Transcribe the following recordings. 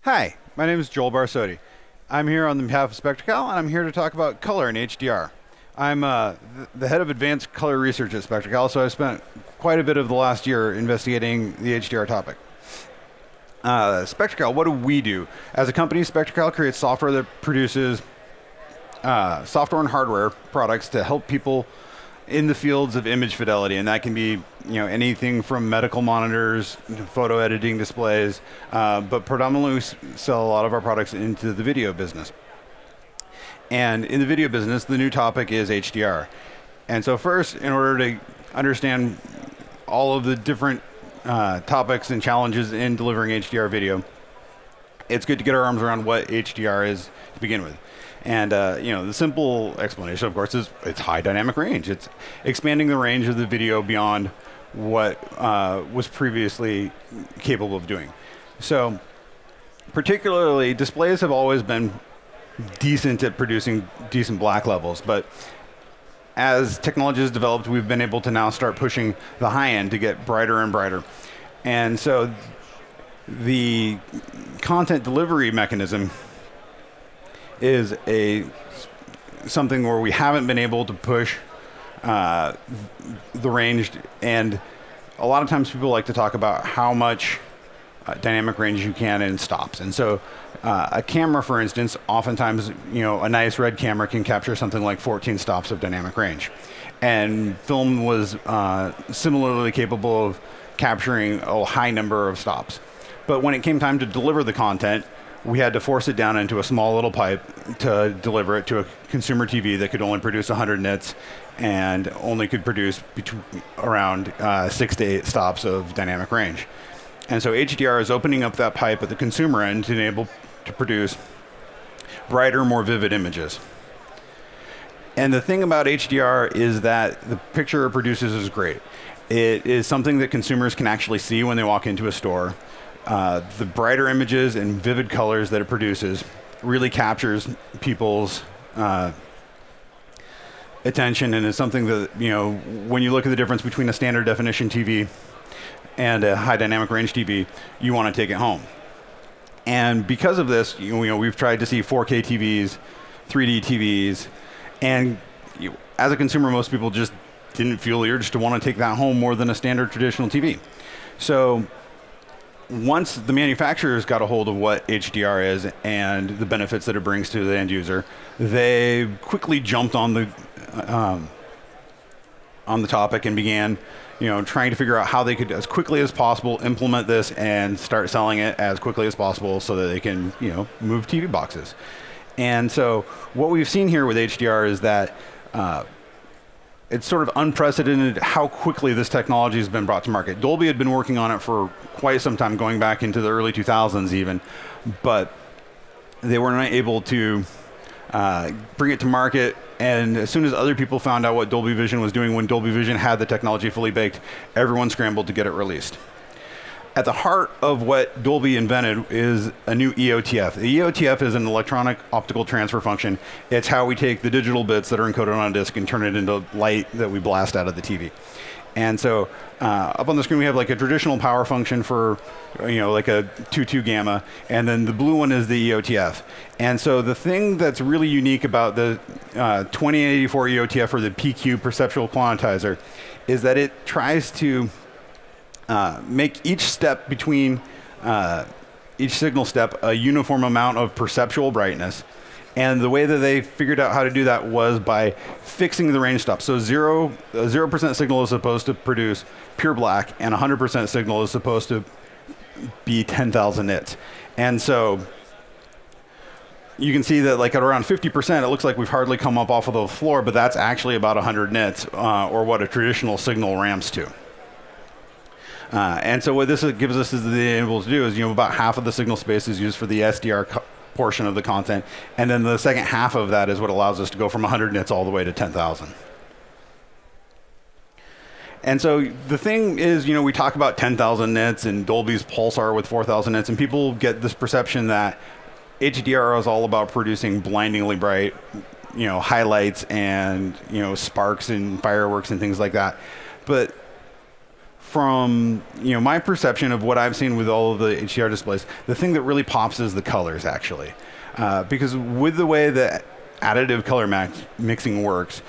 Hi, my name is Joel Barsotti. I'm here on behalf of SpectraCal, and I'm here to talk about color and HDR. I'm the head of advanced color research at SpectraCal, so I've spent quite a bit of the last year investigating the HDR topic. SpectraCal, what do we do? As a company, SpectraCal creates software that produces software and hardware products to help people in the fields of image fidelity, and that can be anything from medical monitors to photo editing displays, but predominantly we sell a lot of our products into the video business. And in the video business, the new topic is HDR. And so first, in order to understand all of the different topics and challenges in delivering HDR video, it's good to get our arms around what HDR is to begin with. And the simple explanation, of course, is it's high dynamic range. It's expanding the range of the video beyond what was previously capable of doing. So particularly, displays have always been decent at producing decent black levels, but as technology has developed, we've been able to now start pushing the high end to get brighter and brighter. And so the content delivery mechanism is something where we haven't been able to push the range, and a lot of times people like to talk about how much dynamic range you can in stops. And so a camera, for instance, oftentimes a nice red camera can capture something like 14 stops of dynamic range, and film was similarly capable of capturing a high number of stops. But when it came time to deliver the content, we had to force it down into a small little pipe to deliver it to a consumer TV that could only produce 100 nits and only could produce around 6 to 8 stops of dynamic range. And so HDR is opening up that pipe at the consumer end to enable to produce brighter, more vivid images. And the thing about HDR is that the picture it produces is great. It is something that consumers can actually see when they walk into a store. The brighter images and vivid colors that it produces really captures people's attention, and is something that, when you look at the difference between a standard definition TV and a high dynamic range TV, you want to take it home. And because of this, we've tried to see 4K TVs, 3D TVs, and as a consumer, most people just didn't feel the urge to want to take that home more than a standard traditional TV. So once the manufacturers got a hold of what HDR is and the benefits that it brings to the end user, they quickly jumped on the topic and began, trying to figure out how they could, as quickly as possible, implement this and start selling it as quickly as possible so that they can, move TV boxes. And so what we've seen here with HDR is that it's sort of unprecedented how quickly this technology has been brought to market. Dolby had been working on it for quite some time, going back into the early 2000s even, but they were not able to bring it to market. And as soon as other people found out what Dolby Vision was doing, when Dolby Vision had the technology fully baked, everyone scrambled to get it released. At the heart of what Dolby invented is a new EOTF. The EOTF is an electronic optical transfer function. It's how we take the digital bits that are encoded on a disk and turn it into light that we blast out of the TV. And so up on the screen we have like a traditional power function for like a 2.2 gamma, and then the blue one is the EOTF. And so the thing that's really unique about the 2084 EOTF, or the PQ perceptual quantizer, is that it tries to make each step between each signal step a uniform amount of perceptual brightness. And the way that they figured out how to do that was by fixing the range stop. So 0% signal is supposed to produce pure black, and 100% signal is supposed to be 10,000 nits. And so you can see that like at around 50%, it looks like we've hardly come up off of the floor, but that's actually about 100 nits, or what a traditional signal ramps to. And so what this gives us is the able to do is, about half of the signal space is used for the SDR portion of the content, and then the second half of that is what allows us to go from 100 nits all the way to 10,000. And so the thing is, we talk about 10,000 nits and Dolby's Pulsar with 4,000 nits, and people get this perception that HDR is all about producing blindingly bright, highlights and, sparks and fireworks and things like that. But from my perception of what I've seen with all of the HDR displays, the thing that really pops is the colors, actually. Because with the way that additive color mixing works,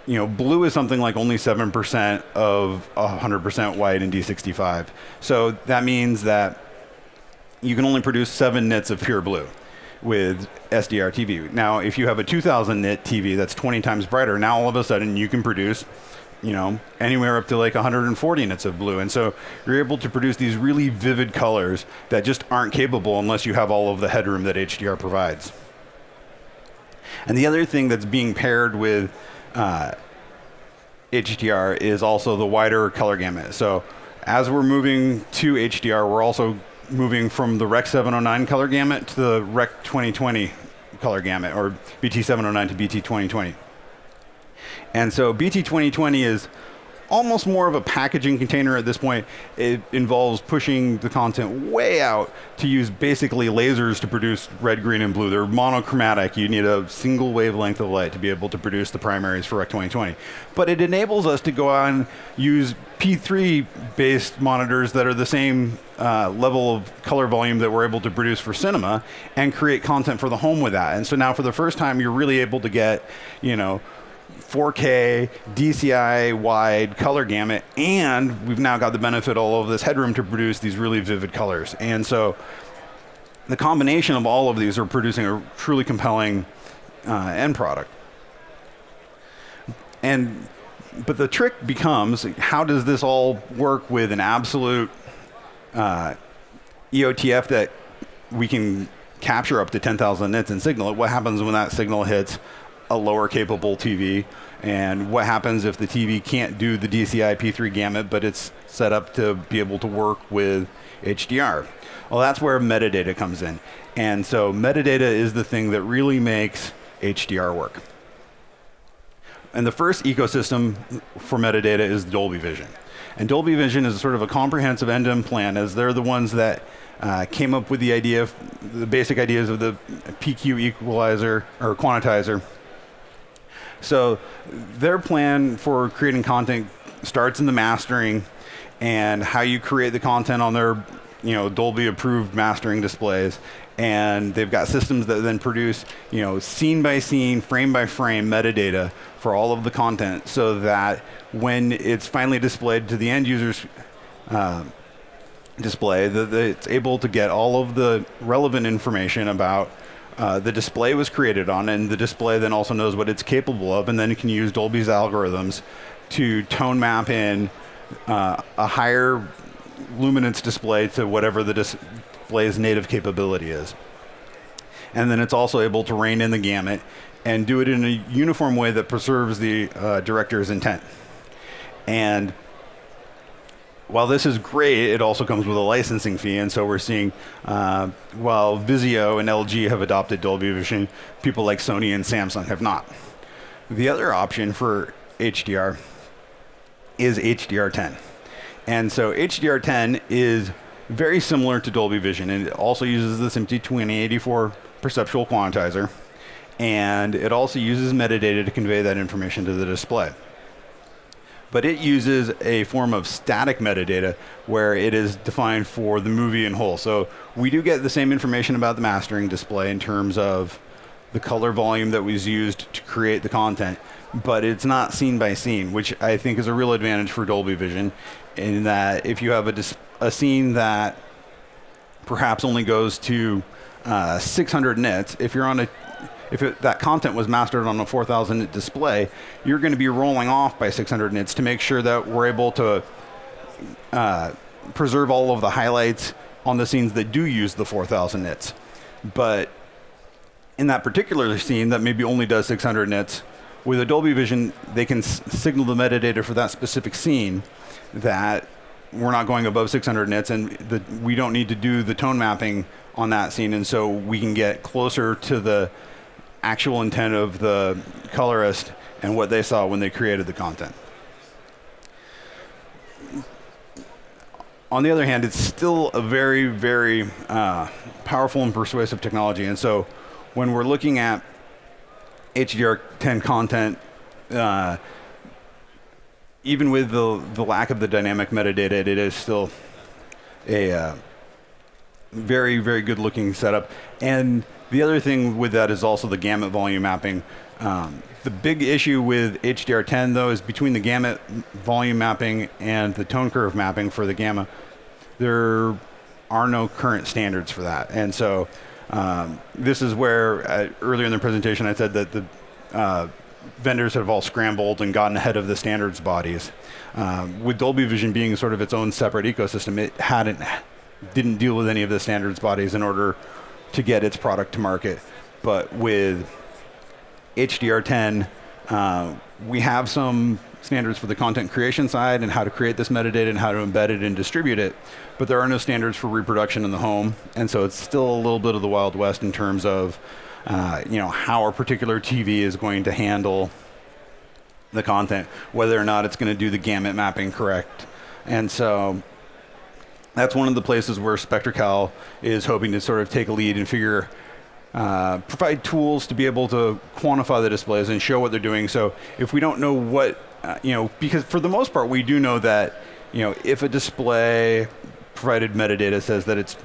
blue is something like only 7% of 100% white in D65. So that means that you can only produce 7 nits of pure blue with SDR TV. Now, if you have a 2000 nit TV that's 20 times brighter, now all of a sudden you can produce, anywhere up to like 140 nits of blue. And so you're able to produce these really vivid colors that just aren't capable unless you have all of the headroom that HDR provides. And the other thing that's being paired with HDR is also the wider color gamut. So as we're moving to HDR, we're also moving from the Rec 709 color gamut to the Rec 2020 color gamut, or BT 709 to BT 2020. And so BT 2020 is almost more of a packaging container at this point. It involves pushing the content way out to use basically lasers to produce red, green, and blue. They're monochromatic. You need a single wavelength of light to be able to produce the primaries for Rec 2020. But it enables us to go on and use P3-based monitors that are the same level of color volume that we're able to produce for cinema and create content for the home with that. And so now for the first time, you're really able to get, 4K, DCI wide color gamut, and we've now got the benefit of all of this headroom to produce these really vivid colors. And so the combination of all of these are producing a truly compelling end product. But the trick becomes, how does this all work with an absolute EOTF that we can capture up to 10,000 nits in signal? What happens when that signal hits a lower capable TV, and what happens if the TV can't do the DCI P3 gamut, but it's set up to be able to work with HDR? Well, that's where metadata comes in. And so metadata is the thing that really makes HDR work. And the first ecosystem for metadata is Dolby Vision. And Dolby Vision is sort of a comprehensive end-to-end plan, as they're the ones that came up with the basic ideas of the PQ equalizer or quantizer. So their plan for creating content starts in the mastering and how you create the content on their Dolby approved mastering displays. And they've got systems that then produce scene by scene, frame by frame metadata for all of the content, so that when it's finally displayed to the end user's display, that it's able to get all of the relevant information about the display was created on, and the display then also knows what it's capable of, and then it can use Dolby's algorithms to tone map in a higher luminance display to whatever the display's native capability is. And then it's also able to rein in the gamut and do it in a uniform way that preserves the director's intent. And while this is great, it also comes with a licensing fee, and so we're seeing, while Vizio and LG have adopted Dolby Vision, people like Sony and Samsung have not. The other option for HDR is HDR10. And so HDR10 is very similar to Dolby Vision, and it also uses the SMPTE 2084 perceptual quantizer, and it also uses metadata to convey that information to the display. But it uses a form of static metadata where it is defined for the movie in whole. So we do get the same information about the mastering display in terms of the color volume that was used to create the content, but it's not scene by scene, which I think is a real advantage for Dolby Vision, in that if you have a scene that perhaps only goes to 600 nits, if that content was mastered on a 4,000 nit display, you're going to be rolling off by 600 nits to make sure that we're able to preserve all of the highlights on the scenes that do use the 4,000 nits. But in that particular scene that maybe only does 600 nits, with a Dolby Vision, they can signal the metadata for that specific scene that we're not going above 600 nits, and we don't need to do the tone mapping on that scene, and so we can get closer to the actual intent of the colorist and what they saw when they created the content. On the other hand, it's still a very, very powerful and persuasive technology, and so when we're looking at HDR10 content even with the lack of the dynamic metadata, it is still a very, very good looking setup. And the other thing with that is also the gamut volume mapping. The big issue with HDR10 though is between the gamut volume mapping and the tone curve mapping for the gamma, there are no current standards for that. And so this is where earlier in the presentation I said that the vendors have all scrambled and gotten ahead of the standards bodies. With Dolby Vision being sort of its own separate ecosystem, it didn't deal with any of the standards bodies in order to get its product to market. But with HDR10, we have some standards for the content creation side and how to create this metadata and how to embed it and distribute it, but there are no standards for reproduction in the home, and so it's still a little bit of the Wild West in terms of how a particular TV is going to handle the content, whether or not it's going to do the gamut mapping correct. And so that's one of the places where SpectraCal is hoping to sort of take a lead and provide tools to be able to quantify the displays and show what they're doing. So if we don't know what, because for the most part we do know that, if a display provided metadata says that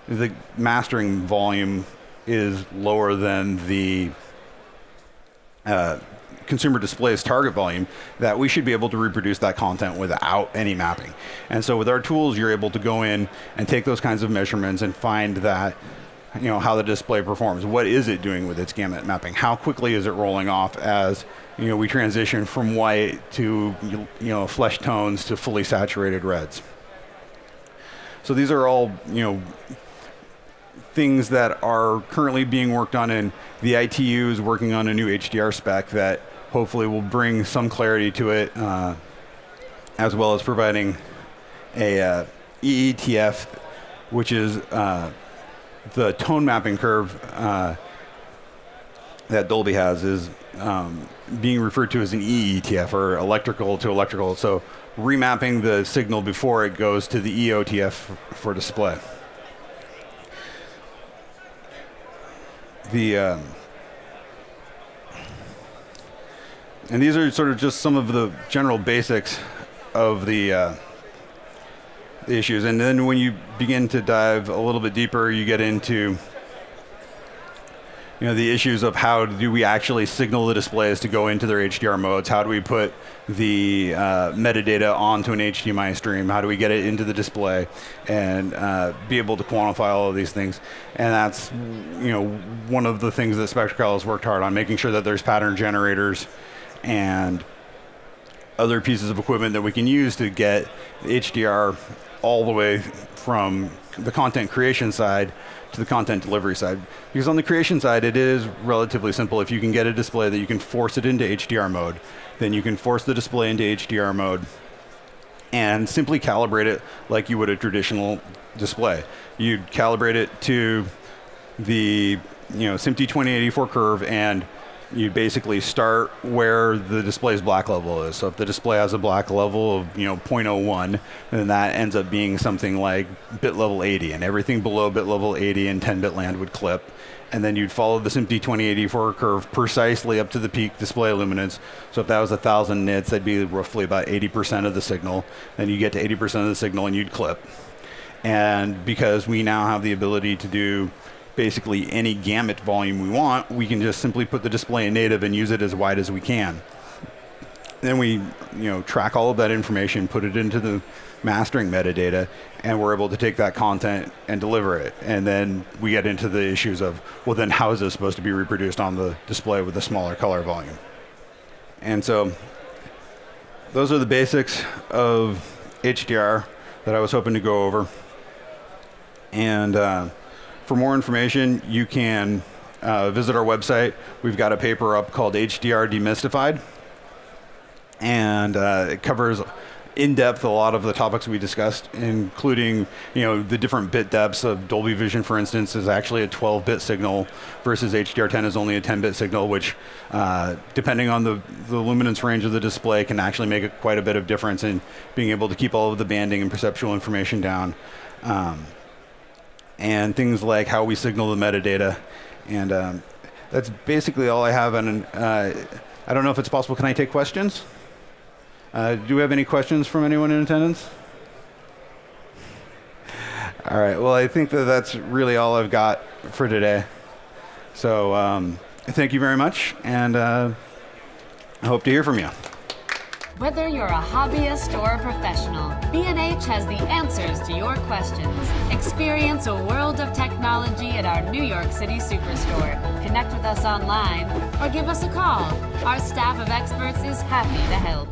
the mastering volume is lower than the consumer display's target volume, that we should be able to reproduce that content without any mapping. And so with our tools, you're able to go in and take those kinds of measurements and find that, how the display performs. What is it doing with its gamut mapping? How quickly is it rolling off as, we transition from white to, flesh tones to fully saturated reds. So these are all, things that are currently being worked on, and the ITU is working on a new HDR spec that hopefully will bring some clarity to it, as well as providing a EETF, which is the tone mapping curve that Dolby has is being referred to as an EETF, or electrical to electrical. So remapping the signal before it goes to the EOTF for display. And these are sort of just some of the general basics of the issues. And then when you begin to dive a little bit deeper, you get into the issues of how do we actually signal the displays to go into their HDR modes? How do we put the metadata onto an HDMI stream? How do we get it into the display and be able to quantify all of these things? And that's one of the things that SpectraCal has worked hard on, making sure that there's pattern generators and other pieces of equipment that we can use to get HDR all the way from the content creation side to the content delivery side. Because on the creation side, it is relatively simple. If you can get a display that you can force it into HDR mode, then you can force the display into HDR mode and simply calibrate it like you would a traditional display. You'd calibrate it to the SMPTE 2084 curve, and you basically start where the display's black level is. So if the display has a black level of 0.01, then that ends up being something like bit level 80, and everything below bit level 80 in 10-bit land would clip. And then you'd follow the SMPTE 2084 curve precisely up to the peak display luminance. So if that was 1,000 nits, that'd be roughly about 80% of the signal. Then you get to 80% of the signal and you'd clip. And because we now have the ability to do basically any gamut volume we want, we can just simply put the display in native and use it as wide as we can. Then we track all of that information, put it into the mastering metadata, and we're able to take that content and deliver it. And then we get into the issues of, well, then how is this supposed to be reproduced on the display with a smaller color volume? And so those are the basics of HDR that I was hoping to go over. And for more information, you can visit our website. We've got a paper up called HDR Demystified, and it covers in depth a lot of the topics we discussed, including the different bit depths of Dolby Vision, for instance, is actually a 12-bit signal versus HDR10 is only a 10-bit signal, which depending on the luminance range of the display can actually make quite a bit of difference in being able to keep all of the banding and perceptual information down. And things like how we signal the metadata. And that's basically all I have. And I don't know if it's possible. Can I take questions? Do we have any questions from anyone in attendance? All right. Well, I think that that's really all I've got for today. So thank you very much, and I hope to hear from you. Whether you're a hobbyist or a professional, B&H has the answers to your questions. Experience a world of technology at our New York City Superstore. Connect with us online or give us a call. Our staff of experts is happy to help.